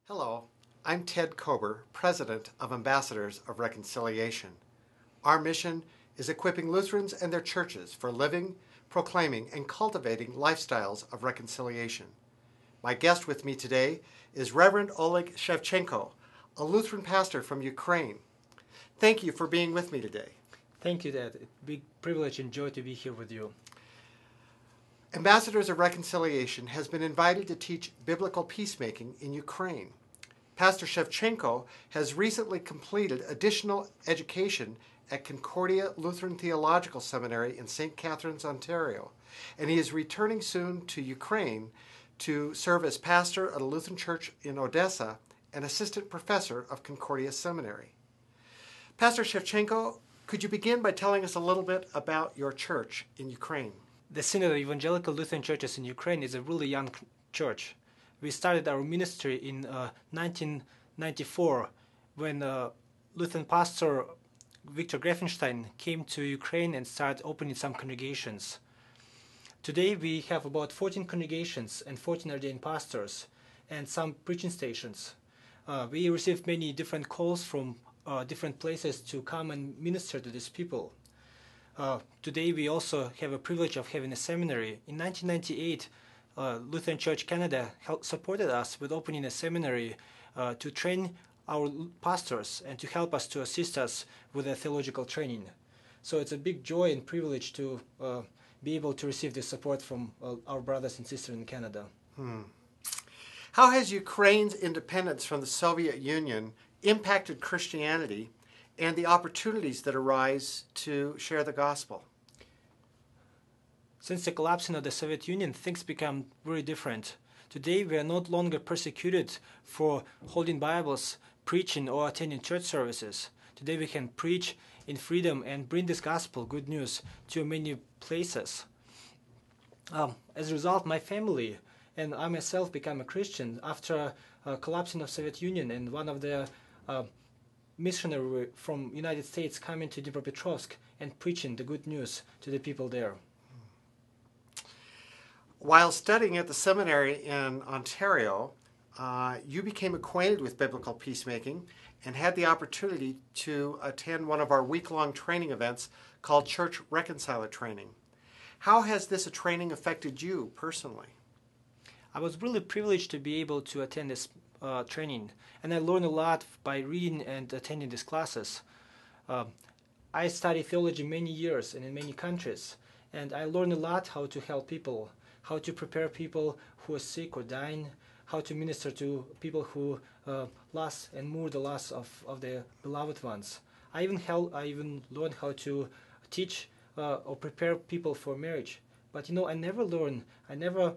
Hello, I'm Ted Kober, President of Ambassadors of Reconciliation. Our mission is equipping Lutherans and their churches for living, proclaiming, and cultivating lifestyles of reconciliation. My guest with me today is Reverend Oleg Schewtschenko, a Lutheran pastor from Ukraine. Thank you for being with me today. Thank you, Ted. It's a big privilege and joy to be here with you. Ambassadors of Reconciliation has been invited to teach biblical peacemaking in Ukraine. Pastor Schewtschenko has recently completed additional education at Concordia Lutheran Theological Seminary in St. Catharines, Ontario, and he is returning soon to Ukraine to serve as pastor at a Lutheran church in Odessa and assistant professor of Concordia Seminary. Pastor Schewtschenko, could you begin by telling us a little bit about your church in Ukraine? The Synod of Evangelical Lutheran Churches in Ukraine is a really young church. We started our ministry in 1994 when Lutheran pastor Victor Greffenstein came to Ukraine and started opening some congregations. Today we have about 14 congregations and 14 ordained pastors and some preaching stations. We receive many different calls from different places to come and minister to these people. Today we also have a privilege of having a seminary. In 1998, Lutheran Church Canada supported us with opening a seminary to train our pastors and to help us to assist us with their theological training. So it's a big joy and privilege to be able to receive this support from our brothers and sisters in Canada. How has Ukraine's independence from the Soviet Union impacted Christianity and the opportunities that arise to share the gospel? Since the collapsing of the Soviet Union, things become very different. Today we are no longer persecuted for holding Bibles, preaching, or attending church services. Today we can preach in freedom and bring this gospel, good news, to many places. As a result, my family and I myself became a Christian after collapsing of Soviet Union, and one of the missionary from United States coming to Dnipropetrovsk and preaching the good news to the people there. While studying at the seminary in Ontario, you became acquainted with biblical peacemaking and had the opportunity to attend one of our week-long training events called Church Reconciler Training. How has this training affected you personally? I was really privileged to be able to attend this training, and I learned a lot by reading and attending these classes. I studied theology many years and in many countries, and I learned a lot how to help people, how to prepare people who are sick or dying, how to minister to people who lost and mourn the loss of their beloved ones. I even learned how to teach or prepare people for marriage. But I never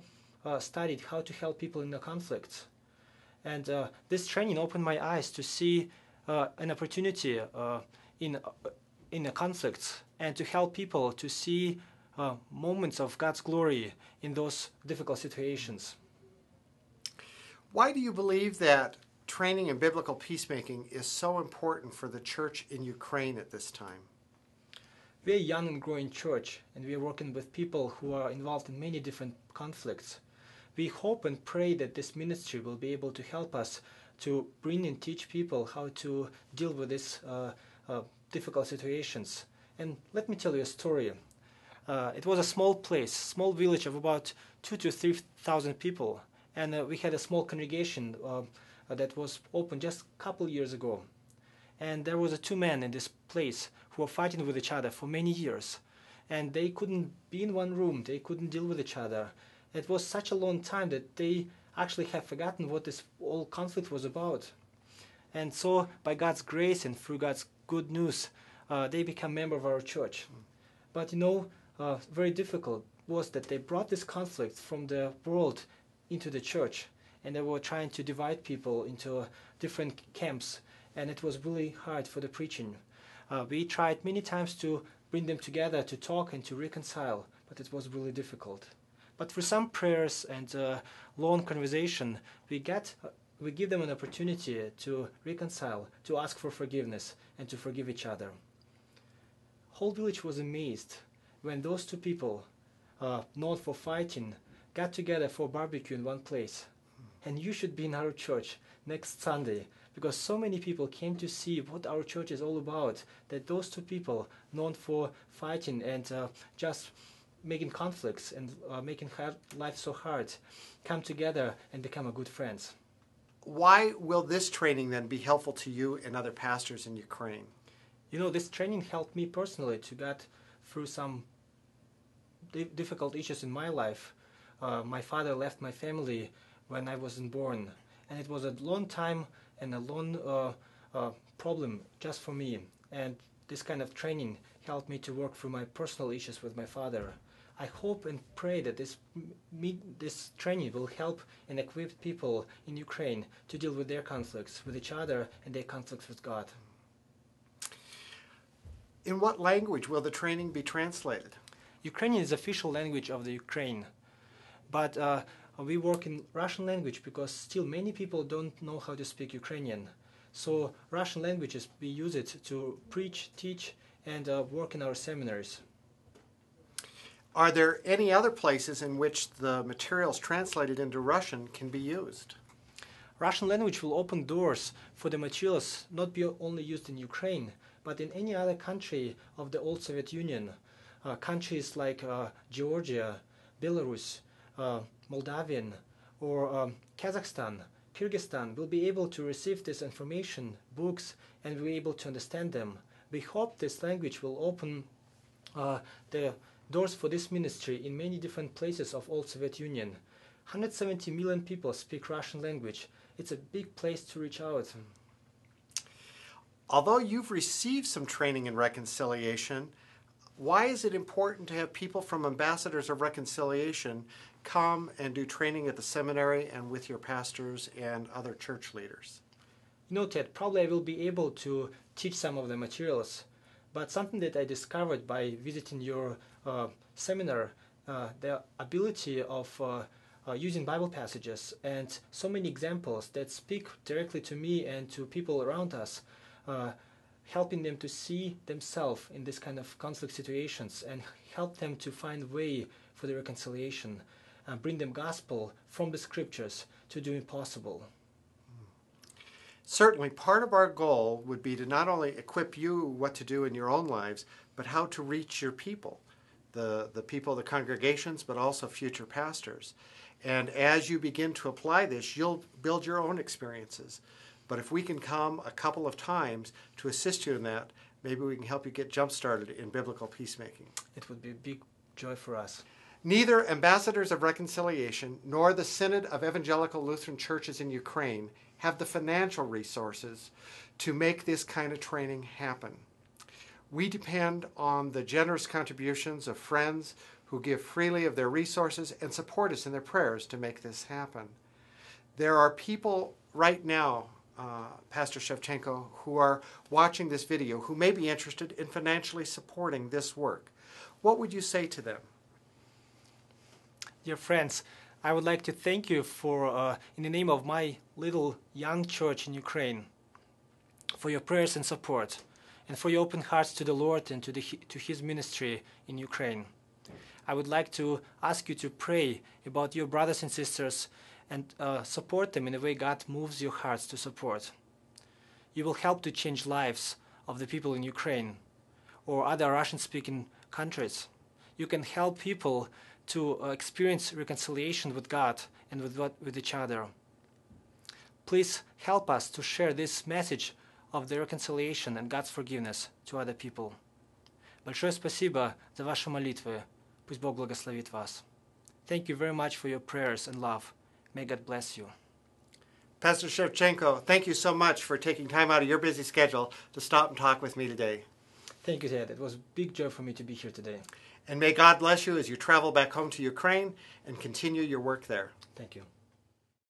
studied how to help people in the conflicts. And this training opened my eyes to see an opportunity in the conflicts and to help people to see moments of God's glory in those difficult situations. Why do you believe that training in biblical peacemaking is so important for the church in Ukraine at this time? We are a young and growing church, and we are working with people who are involved in many different conflicts. We hope and pray that this ministry will be able to help us to bring and teach people how to deal with these difficult situations. And let me tell you a story. It was a small place, small village of about 2,000 to 3,000 people, and we had a small congregation that was opened just a couple years ago. And there was two men in this place who were fighting with each other for many years, and they couldn't be in one room, they couldn't deal with each other. It was such a long time that they actually have forgotten what this whole conflict was about. And so, by God's grace and through God's good news, they became members of our church. But very difficult was that they brought this conflict from the world into the church, and they were trying to divide people into different camps, and it was really hard for the preaching. We tried many times to bring them together to talk and to reconcile, but it was really difficult. But through some prayers and long conversation, we give them an opportunity to reconcile, to ask for forgiveness, and to forgive each other. Whole village was amazed when those two people, known for fighting, got together for barbecue in one place, and you should be in our church next Sunday, because so many people came to see what our church is all about, that those two people known for fighting and just making conflicts and making life so hard come together and become a good friends. Why will this training then be helpful to you and other pastors in Ukraine? You know, this training helped me personally to get through some difficult issues in my life. My father left my family when I wasn't born, and it was a long time and a long problem just for me. And this kind of training helped me to work through my personal issues with my father. I hope and pray that this training will help and equip people in Ukraine to deal with their conflicts with each other and their conflicts with God. In what language will the training be translated? Ukrainian is the official language of the Ukraine, but we work in Russian language because still many people don't know how to speak Ukrainian. So Russian languages, we use it to preach, teach, and work in our seminaries. Are there any other places in which the materials translated into Russian can be used? Russian language will open doors for the materials not be only used in Ukraine, but in any other country of the old Soviet Union. Countries like Georgia, Belarus, Moldavian, or Kazakhstan, Kyrgyzstan will be able to receive this information, books, and will be able to understand them. We hope this language will open the doors for this ministry in many different places of old Soviet Union. 170 million people speak Russian language. It's a big place to reach out. Although you've received some training in reconciliation, why is it important to have people from Ambassadors of Reconciliation come and do training at the seminary and with your pastors and other church leaders? You know, Ted, probably I will be able to teach some of the materials, but something that I discovered by visiting your seminar, the ability of using Bible passages and so many examples that speak directly to me and to people around us, helping them to see themselves in this kind of conflict situations and help them to find a way for the reconciliation, bring them gospel from the scriptures to do impossible. Certainly, part of our goal would be to not only equip you what to do in your own lives, but how to reach your people, the people, the congregations, but also future pastors. And as you begin to apply this, you'll build your own experiences. But if we can come a couple of times to assist you in that, maybe we can help you get jump-started in biblical peacemaking. It would be a big joy for us. Neither Ambassadors of Reconciliation nor the Synod of Evangelical Lutheran Churches in Ukraine have the financial resources to make this kind of training happen. We depend on the generous contributions of friends who give freely of their resources and support us in their prayers to make this happen. There are people right now, Pastor Schewtschenko, who are watching this video who may be interested in financially supporting this work. What would you say to them? Dear friends, I would like to thank you for, in the name of my little young church in Ukraine, for your prayers and support, and for your open hearts to the Lord and to His ministry in Ukraine. I would like to ask you to pray about your brothers and sisters and support them in the way God moves your hearts to support. You will help to change lives of the people in Ukraine or other Russian-speaking countries. You can help people to experience reconciliation with God and with each other. Please help us to share this message of the reconciliation and God's forgiveness to other people. Большое спасибо за ваши молитвы. Пусть Бог благословит вас. Thank you very much for your prayers and love. May God bless you. Pastor Schewtschenko, thank you so much for taking time out of your busy schedule to stop and talk with me today. Thank you, Ted. It was a big joy for me to be here today. And may God bless you as you travel back home to Ukraine and continue your work there. Thank you.